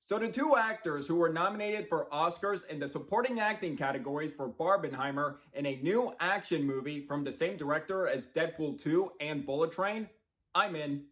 So the two actors who were nominated for Oscars in the supporting acting categories for Barbenheimer in a new action movie from the same director as Deadpool 2 and Bullet Train, I'm in.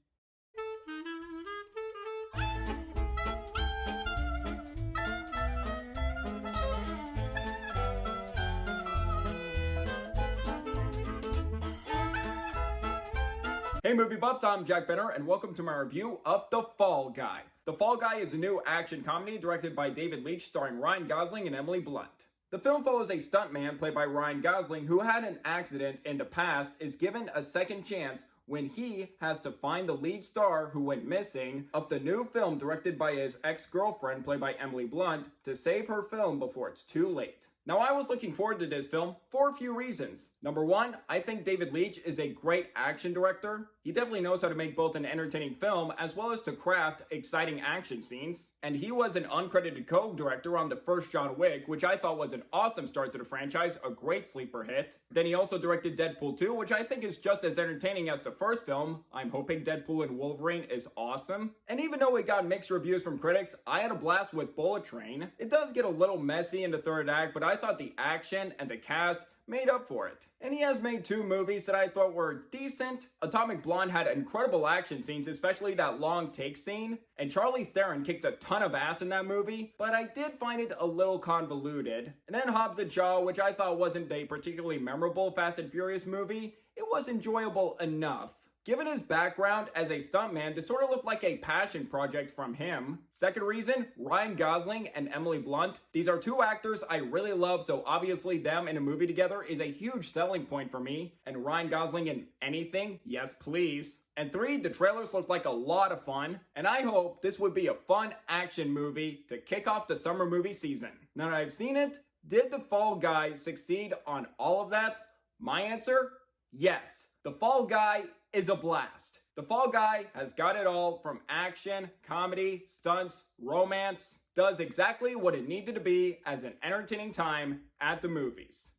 Hey movie buffs, I'm Jack Benner and welcome to my review of The Fall Guy. The Fall Guy is a new action comedy directed by David Leitch starring Ryan Gosling and Emily Blunt. The film follows a stuntman played by Ryan Gosling who had an accident in the past is given a second chance when he has to find the lead star who went missing of the new film directed by his ex-girlfriend played by Emily Blunt to save her film before it's too late. Now, I was looking forward to this film for a few reasons. Number one, I think David Leitch is a great action director. He definitely knows how to make both an entertaining film as well as to craft exciting action scenes. And he was an uncredited co-director on the first John Wick, which I thought was an awesome start to the franchise, a great sleeper hit. Then he also directed Deadpool 2, which I think is just as entertaining as the first film. I'm hoping Deadpool and Wolverine is awesome. And even though it got mixed reviews from critics, I had a blast with Bullet Train. It does get a little messy in the third act, but I thought the action and the cast made up for it. And he has made two movies that I thought were decent. Atomic Blonde had incredible action scenes, especially that long take scene. And Charlize Theron kicked a ton of ass in that movie, but I did find it a little convoluted. And then Hobbs and Shaw, which I thought wasn't a particularly memorable Fast and Furious movie, it was enjoyable enough. Given his background as a stuntman, this sort of looked like a passion project from him. Second reason, Ryan Gosling and Emily Blunt. These are two actors I really love, so obviously them in a movie together is a huge selling point for me. And Ryan Gosling in anything? Yes, please. And three, the trailers looked like a lot of fun, and I hope this would be a fun action movie to kick off the summer movie season. Now that I've seen it, did The Fall Guy succeed on all of that? My answer? Yes. The Fall Guy is a blast. The Fall Guy has got it all from action, comedy, stunts, romance, does exactly what it needed to be as an entertaining time at the movies.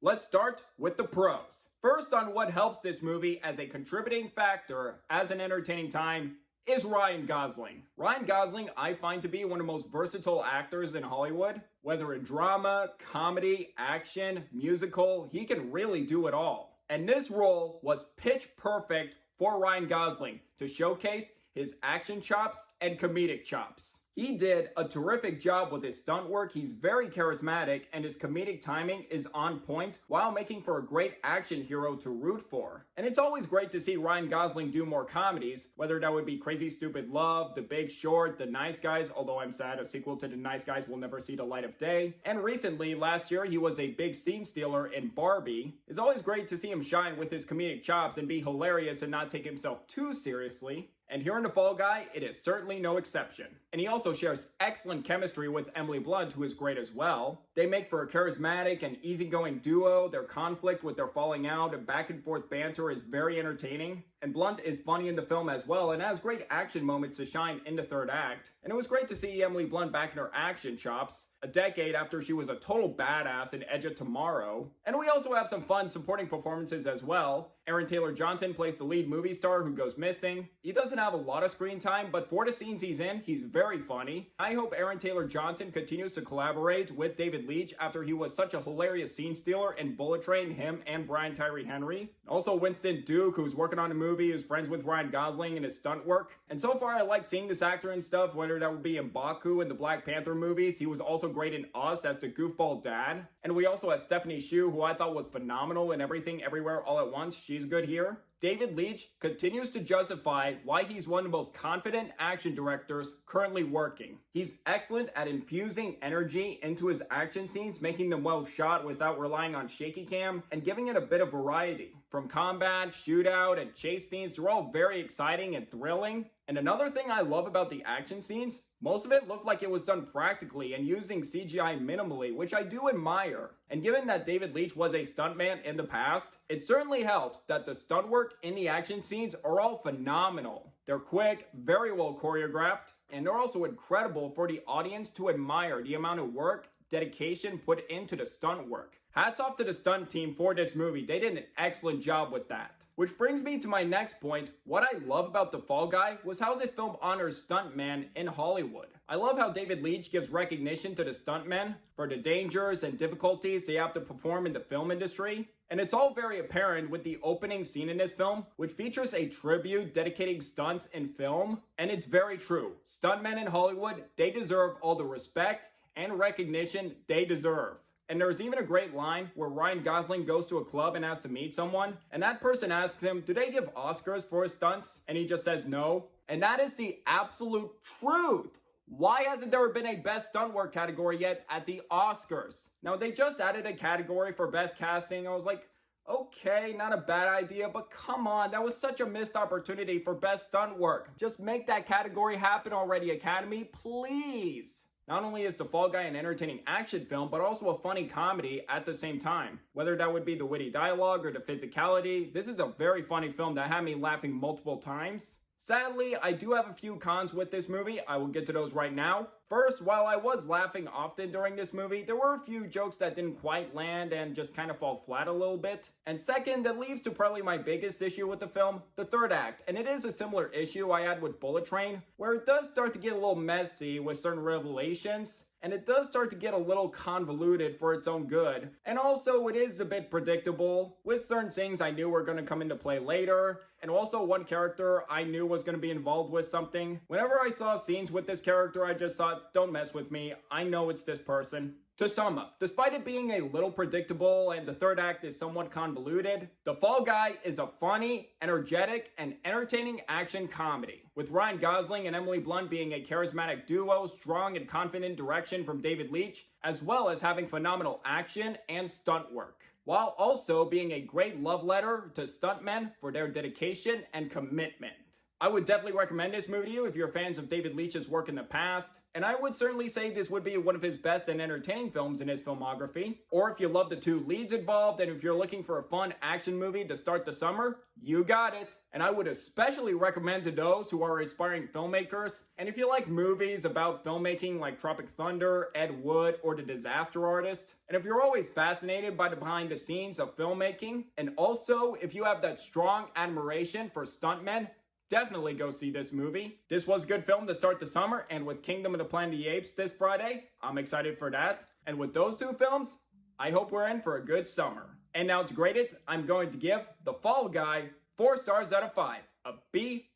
Let's start with the pros. First, on what helps this movie as a contributing factor as an entertaining time is Ryan Gosling. Ryan Gosling I find to be one of the most versatile actors in Hollywood. Whether in drama, comedy, action, musical, he can really do it all. And this role was pitch perfect for Ryan Gosling to showcase his action chops and comedic chops. He did a terrific job with his stunt work. He's very charismatic and his comedic timing is on point while making for a great action hero to root for. And it's always great to see Ryan Gosling do more comedies, whether that would be Crazy Stupid Love, The Big Short, The Nice Guys, although I'm sad a sequel to The Nice Guys will never see the light of day. And recently, last year, he was a big scene stealer in Barbie. It's always great to see him shine with his comedic chops and be hilarious and not take himself too seriously. And here in The Fall Guy, it is certainly no exception. And he also shares excellent chemistry with Emily Blunt, who is great as well. They make for a charismatic and easygoing duo. Their conflict with their falling out and back and forth banter is very entertaining. And Blunt is funny in the film as well and has great action moments to shine in the third act. And it was great to see Emily Blunt back in her action chops, a decade after she was a total badass in Edge of Tomorrow. And we also have some fun supporting performances as well. Aaron Taylor-Johnson plays the lead movie star who goes missing. He doesn't have a lot of screen time, but for the scenes he's in, he's very funny. I hope Aaron Taylor-Johnson continues to collaborate with David Leitch after he was such a hilarious scene stealer in Bullet Train, him and Brian Tyree Henry. Also Winston Duke, who's working on a movie, is friends with Ryan Gosling in his stunt work. And so far I like seeing this actor and stuff, whether that would be in Baku in the Black Panther movies. He was also great in Us as the goofball dad. And we also have Stephanie Hsu, who I thought was phenomenal in Everything Everywhere All at Once. She's good here. David Leitch continues to justify why he's one of the most confident action directors currently working. He's excellent at infusing energy into his action scenes, making them well shot without relying on shaky cam, and giving it a bit of variety. From combat, shootout, and chase scenes, they're all very exciting and thrilling. And another thing I love about the action scenes, most of it looked like it was done practically and using CGI minimally, which I do admire. And given that David Leitch was a stuntman in the past, it certainly helps that the stunt work in the action scenes are all phenomenal. They're quick, very well choreographed, and they're also incredible for the audience to admire the amount of work, dedication put into the stunt work. Hats off to the stunt team for this movie. They did an excellent job with that. Which brings me to my next point. What I love about The Fall Guy was how this film honors stuntmen in Hollywood. I love how David Leitch gives recognition to the stuntmen for the dangers and difficulties they have to perform in the film industry. And it's all very apparent with the opening scene in this film, which features a tribute dedicating stunts in film. And it's very true. Stuntmen in Hollywood, they deserve all the respect and recognition they deserve. And there's even a great line where Ryan Gosling goes to a club and has to meet someone, and that person asks him, do they give Oscars for his stunts? And he just says no. And that is the absolute truth. Why hasn't there been a best stunt work category yet at the Oscars? Now, they just added a category for best casting. I was like, okay, not a bad idea, but come on, that was such a missed opportunity for best stunt work. Just make that category happen already, Academy, please. Not only is The Fall Guy an entertaining action film, but also a funny comedy at the same time. Whether that would be the witty dialogue or the physicality, this is a very funny film that had me laughing multiple times. Sadly, I do have a few cons with this movie. I will get to those right now. First, while I was laughing often during this movie, there were a few jokes that didn't quite land and just kind of fall flat a little bit. And second, that leads to probably my biggest issue with the film, the third act. And it is a similar issue I had with Bullet Train, where it does start to get a little messy with certain revelations. And it does start to get a little convoluted for its own good. And also, it is a bit predictable, with certain things I knew were going to come into play later. And also, one character I knew was going to be involved with something. Whenever I saw scenes with this character, I just thought, don't mess with me. I know it's this person. To sum up, despite it being a little predictable and the third act is somewhat convoluted, The Fall Guy is a funny, energetic, and entertaining action comedy. With Ryan Gosling and Emily Blunt being a charismatic duo, strong and confident direction from David Leitch, as well as having phenomenal action and stunt work, while also being a great love letter to stuntmen for their dedication and commitment. I would definitely recommend this movie to you if you're fans of David Leitch's work in the past, and I would certainly say this would be one of his best and entertaining films in his filmography. Or if you love the two leads involved, and if you're looking for a fun action movie to start the summer, you got it. And I would especially recommend to those who are aspiring filmmakers, and if you like movies about filmmaking like Tropic Thunder, Ed Wood, or The Disaster Artist, and if you're always fascinated by the behind the scenes of filmmaking, and also if you have that strong admiration for stuntmen, definitely go see this movie. This was a good film to start the summer, and with Kingdom of the Planet of the Apes this Friday, I'm excited for that. And with those two films, I hope we're in for a good summer. And now to grade it, I'm going to give The Fall Guy 4 stars out of 5, a B+.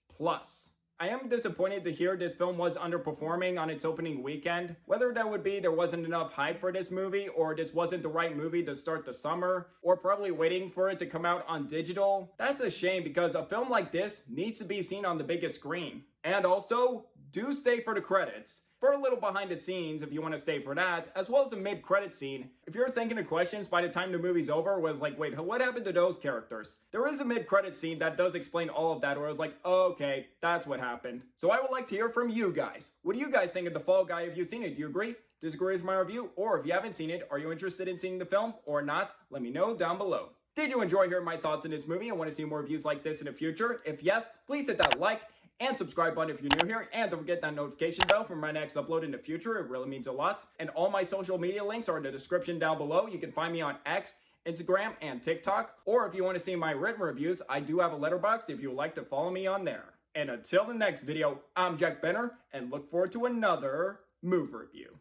I am disappointed to hear this film was underperforming on its opening weekend. Whether that would be there wasn't enough hype for this movie, or this wasn't the right movie to start the summer, or probably waiting for it to come out on digital. That's a shame because a film like this needs to be seen on the biggest screen. And also, do stay for the credits. For a little behind the scenes, if you want to stay for that, as well as a mid-credit scene. If you're thinking of questions by the time the movie's over, was like, wait, what happened to those characters? There is a mid-credit scene that does explain all of that, where I was like, oh, okay, that's what happened. So I would like to hear from you guys. What do you guys think of The Fall Guy? Have you seen it? Do you agree? Disagree with my review? Or if you haven't seen it, are you interested in seeing the film or not? Let me know down below. Did you enjoy hearing my thoughts on this movie and want to see more reviews like this in the future? If yes, please hit that like and subscribe button if you're new here, and don't forget that notification bell for my next upload in the future. It really means a lot. And all my social media links are in the description down below. You can find me on X, Instagram, and TikTok. Or if you want to see my written reviews, I do have a letterboxd if you would like to follow me on there. And until the next video, I'm Jack Benner, and look forward to another movie review.